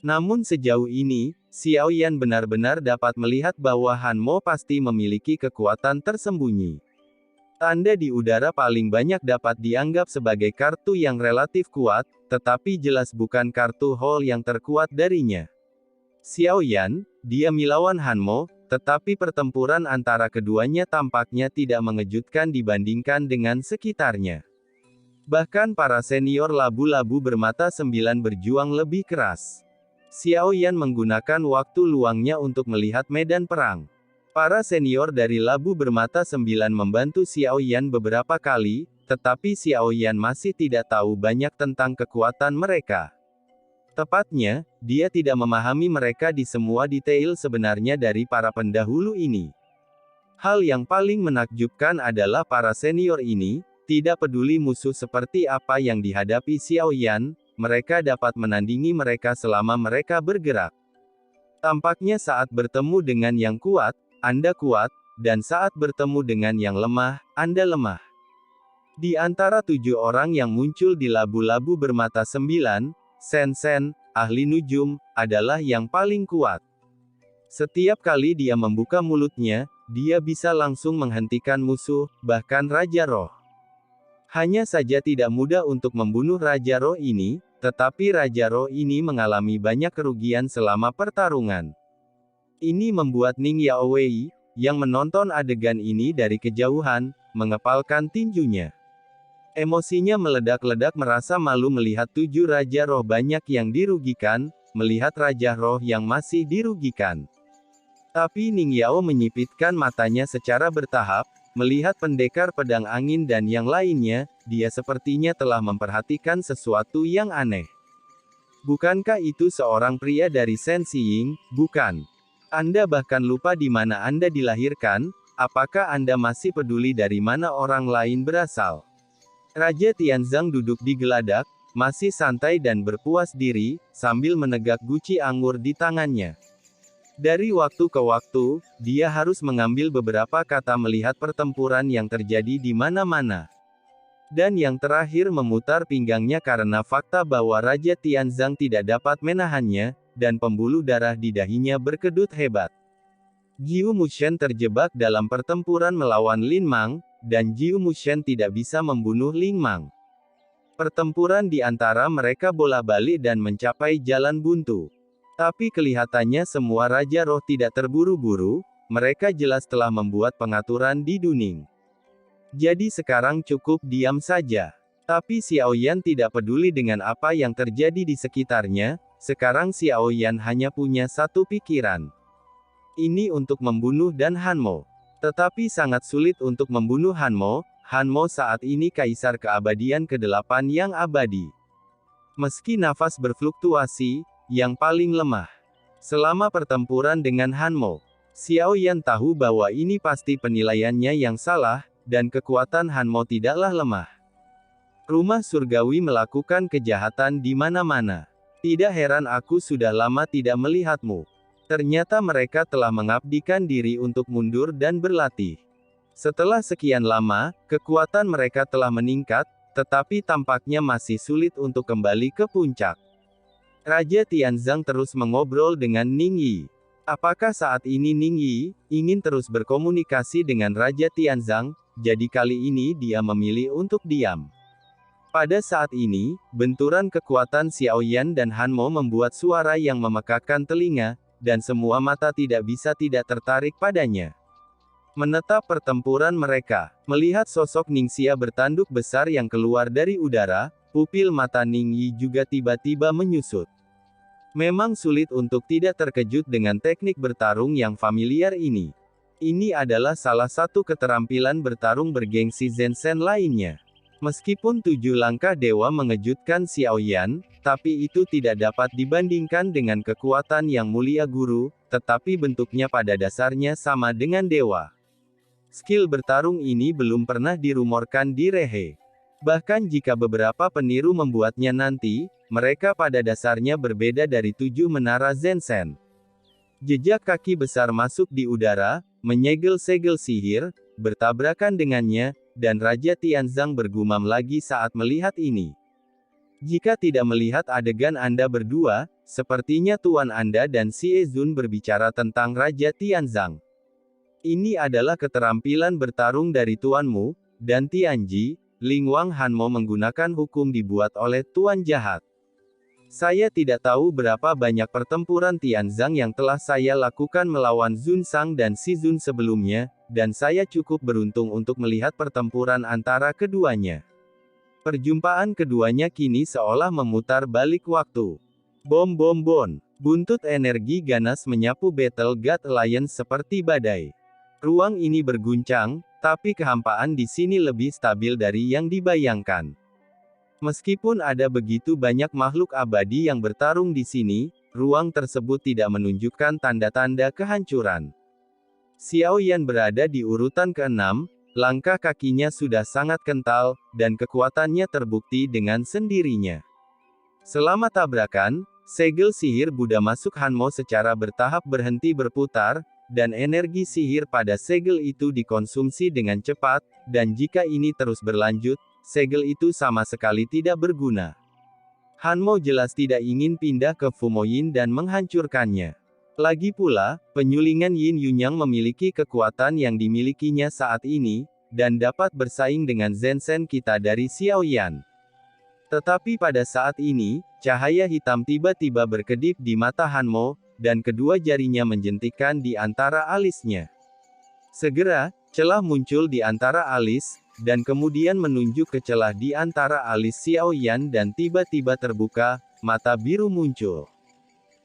Namun sejauh ini, Xiao Yan benar-benar dapat melihat bahwa Han Mo pasti memiliki kekuatan tersembunyi. Tanda di udara paling banyak dapat dianggap sebagai kartu yang relatif kuat, tetapi jelas bukan kartu Hall yang terkuat darinya. Xiao Yan, dia melawan Han Mo, tetapi pertempuran antara keduanya tampaknya tidak mengejutkan dibandingkan dengan sekitarnya. Bahkan para senior labu-labu bermata sembilan berjuang lebih keras. Xiao Yan menggunakan waktu luangnya untuk melihat medan perang. Para senior dari labu bermata sembilan membantu Xiao Yan beberapa kali, tetapi Xiao Yan masih tidak tahu banyak tentang kekuatan mereka. Tepatnya, dia tidak memahami mereka di semua detail sebenarnya dari para pendahulu ini. Hal yang paling menakjubkan adalah para senior ini, tidak peduli musuh seperti apa yang dihadapi Xiao Yan, mereka dapat menandingi mereka selama mereka bergerak. Tampaknya saat bertemu dengan yang kuat, Anda kuat, dan saat bertemu dengan yang lemah, Anda lemah. Di antara 7 orang yang muncul di labu-labu bermata sembilan, Shen Shen, ahli nujum, adalah yang paling kuat. Setiap kali dia membuka mulutnya, dia bisa langsung menghentikan musuh, bahkan Raja Roh. Hanya saja tidak mudah untuk membunuh Raja Roh ini, tetapi Raja Roh ini mengalami banyak kerugian selama pertarungan. Ini membuat Ning Yaowei, yang menonton adegan ini dari kejauhan, mengepalkan tinjunya. Emosinya meledak-ledak merasa malu melihat 7 Raja Roh banyak yang dirugikan, melihat Raja Roh yang masih dirugikan. Tapi Ning Yao menyipitkan matanya secara bertahap, melihat pendekar pedang angin dan yang lainnya, dia sepertinya telah memperhatikan sesuatu yang aneh. Bukankah itu seorang pria dari Shen Xiying, bukan? Anda bahkan lupa di mana Anda dilahirkan, apakah Anda masih peduli dari mana orang lain berasal? Raja Tianzang duduk di geladak, masih santai dan berpuas diri, sambil menegak guci anggur di tangannya. Dari waktu ke waktu, dia harus mengambil beberapa kata melihat pertempuran yang terjadi di mana-mana. Dan yang terakhir memutar pinggangnya karena fakta bahwa Raja Tianzang tidak dapat menahannya, dan pembuluh darah di dahinya berkedut hebat. Jiu Mushen terjebak dalam pertempuran melawan Lin Mang, dan Jiu Mushen tidak bisa membunuh Lin Mang. Pertempuran di antara mereka bolak-balik dan mencapai jalan buntu. Tapi kelihatannya semua Raja Roh tidak terburu-buru, mereka jelas telah membuat pengaturan di Duning. Jadi sekarang cukup diam saja. Tapi Xiao Yan tidak peduli dengan apa yang terjadi di sekitarnya, sekarang Xiao Yan hanya punya satu pikiran. Ini untuk membunuh dan Han Mo. Tetapi sangat sulit untuk membunuh Han Mo saat ini Kaisar Keabadian ke-8 yang abadi. Meski nafas berfluktuasi, yang paling lemah. Selama pertempuran dengan Han Mo, Xiao Yan tahu bahwa ini pasti penilaiannya yang salah, dan kekuatan Han Mo tidaklah lemah. Rumah surgawi melakukan kejahatan di mana-mana. Tidak heran aku sudah lama tidak melihatmu. Ternyata mereka telah mengabdikan diri untuk mundur dan berlatih. Setelah sekian lama, kekuatan mereka telah meningkat, tetapi tampaknya masih sulit untuk kembali ke puncak. Raja Tianzang terus mengobrol dengan Ning Yi. Apakah saat ini Ning Yi ingin terus berkomunikasi dengan Raja Tianzang, jadi kali ini dia memilih untuk diam. Pada saat ini, benturan kekuatan Xiao Yan dan Han Mo membuat suara yang memekakkan telinga, dan semua mata tidak bisa tidak tertarik padanya. Menetap pertempuran mereka, melihat sosok Ningxia bertanduk besar yang keluar dari udara, pupil mata Ning Yi juga tiba-tiba menyusut. Memang sulit untuk tidak terkejut dengan teknik bertarung yang familiar ini. Ini adalah salah satu keterampilan bertarung bergengsi Zhen Shen lainnya. Meskipun 7 langkah dewa mengejutkan Xiao Yan, tapi itu tidak dapat dibandingkan dengan kekuatan yang mulia guru, tetapi bentuknya pada dasarnya sama dengan dewa. Skill bertarung ini belum pernah dirumorkan di Rehe. Bahkan jika beberapa peniru membuatnya nanti, mereka pada dasarnya berbeda dari 7 menara Zhen Shen. Jejak kaki besar masuk di udara, menyegel segel sihir, bertabrakan dengannya, dan Raja Tianzang bergumam lagi saat melihat ini. Jika tidak melihat adegan Anda berdua, sepertinya Tuan Anda dan Xie Zun berbicara tentang Raja Tianzang. Ini adalah keterampilan bertarung dari tuanmu, dan Tianji, Ling Wang Hanmo menggunakan hukum dibuat oleh Tuan Jahat. Saya tidak tahu berapa banyak pertempuran Tianzang yang telah saya lakukan melawan Zun Sang dan Xi Zun sebelumnya, dan saya cukup beruntung untuk melihat pertempuran antara keduanya. Perjumpaan keduanya kini seolah memutar balik waktu. Bom bom bom. Buntut energi ganas menyapu Battle God Alliance seperti badai. Ruang ini berguncang, tapi kehampaan di sini lebih stabil dari yang dibayangkan. Meskipun ada begitu banyak makhluk abadi yang bertarung di sini, ruang tersebut tidak menunjukkan tanda-tanda kehancuran. Xiao Yan berada di urutan ke-6, langkah kakinya sudah sangat kental, dan kekuatannya terbukti dengan sendirinya. Selama tabrakan, segel sihir Buddha masuk Hanmo secara bertahap berhenti berputar, dan energi sihir pada segel itu dikonsumsi dengan cepat, dan jika ini terus berlanjut, segel itu sama sekali tidak berguna. Hanmo jelas tidak ingin pindah ke Fumoyin dan menghancurkannya. Lagi pula, penyulingan Yin Yunyang memiliki kekuatan yang dimilikinya saat ini, dan dapat bersaing dengan Zenshen kita dari Xiao Yan. Tetapi pada saat ini, cahaya hitam tiba-tiba berkedip di mata Hanmo, dan kedua jarinya menjentikkan di antara alisnya. Segera, celah muncul di antara alis, dan kemudian menunjuk ke celah di antara alis Xiao Yan dan tiba-tiba terbuka, mata biru muncul.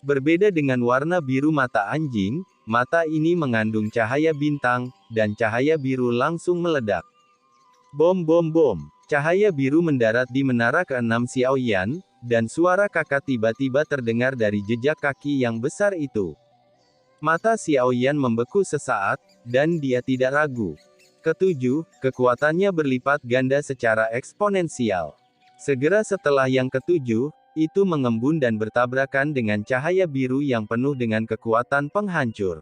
Berbeda dengan warna biru mata anjing, mata ini mengandung cahaya bintang, dan cahaya biru langsung meledak. Bom bom bom. Cahaya biru mendarat di menara ke-6 Xiao Yan, dan suara kakak tiba-tiba terdengar dari jejak kaki yang besar itu. Mata Xiao Yan membeku sesaat, dan dia tidak ragu. Ketujuh, kekuatannya berlipat ganda secara eksponensial. Segera setelah yang ketujuh, itu mengembun dan bertabrakan dengan cahaya biru yang penuh dengan kekuatan penghancur.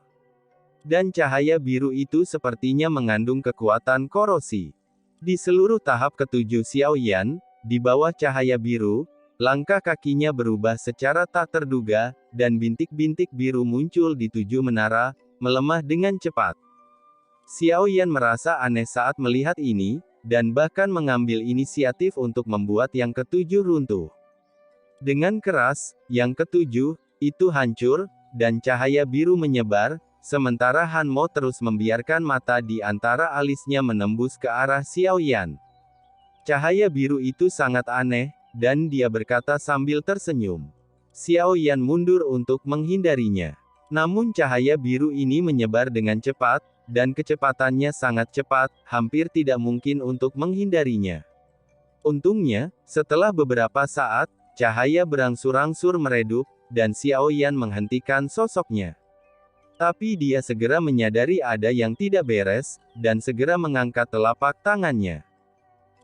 Dan cahaya biru itu sepertinya mengandung kekuatan korosi. Di seluruh tahap ketujuh Xiao Yan, di bawah cahaya biru, langkah kakinya berubah secara tak terduga, dan bintik-bintik biru muncul di 7 menara, melemah dengan cepat. Xiao Yan merasa aneh saat melihat ini, dan bahkan mengambil inisiatif untuk membuat yang ketujuh runtuh. Dengan keras, yang ketujuh, itu hancur, dan cahaya biru menyebar, sementara Hanmo terus membiarkan mata di antara alisnya menembus ke arah Xiao Yan. Cahaya biru itu sangat aneh, dan dia berkata sambil tersenyum. Xiao Yan mundur untuk menghindarinya. Namun cahaya biru ini menyebar dengan cepat, dan kecepatannya sangat cepat, hampir tidak mungkin untuk menghindarinya. Untungnya, setelah beberapa saat, cahaya berangsur-angsur meredup, dan Xiao Yan menghentikan sosoknya. Tapi dia segera menyadari ada yang tidak beres, dan segera mengangkat telapak tangannya.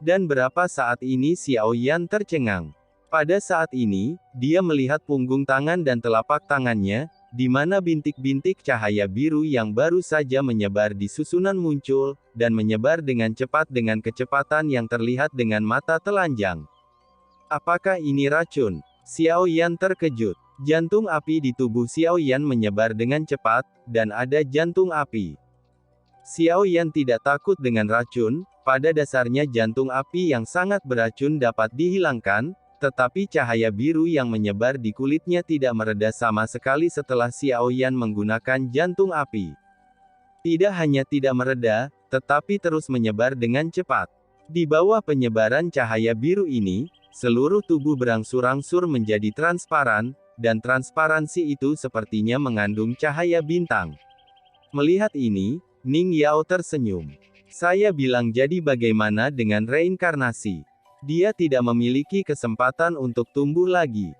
Dan berapa saat ini Xiao Yan tercengang. Pada saat ini, dia melihat punggung tangan dan telapak tangannya, di mana bintik-bintik cahaya biru yang baru saja menyebar di susunan muncul, dan menyebar dengan cepat dengan kecepatan yang terlihat dengan mata telanjang. Apakah ini racun? Xiao Yan terkejut. Jantung api di tubuh Xiao Yan menyebar dengan cepat, dan ada jantung api. Xiao Yan tidak takut dengan racun, pada dasarnya jantung api yang sangat beracun dapat dihilangkan, tetapi cahaya biru yang menyebar di kulitnya tidak mereda sama sekali setelah Xiao Yan menggunakan jantung api. Tidak hanya tidak mereda, tetapi terus menyebar dengan cepat. Di bawah penyebaran cahaya biru ini, seluruh tubuh berangsur-angsur menjadi transparan, dan transparansi itu sepertinya mengandung cahaya bintang. Melihat ini, Ning Yao tersenyum. Saya bilang jadi bagaimana dengan reinkarnasi? Dia tidak memiliki kesempatan untuk tumbuh lagi.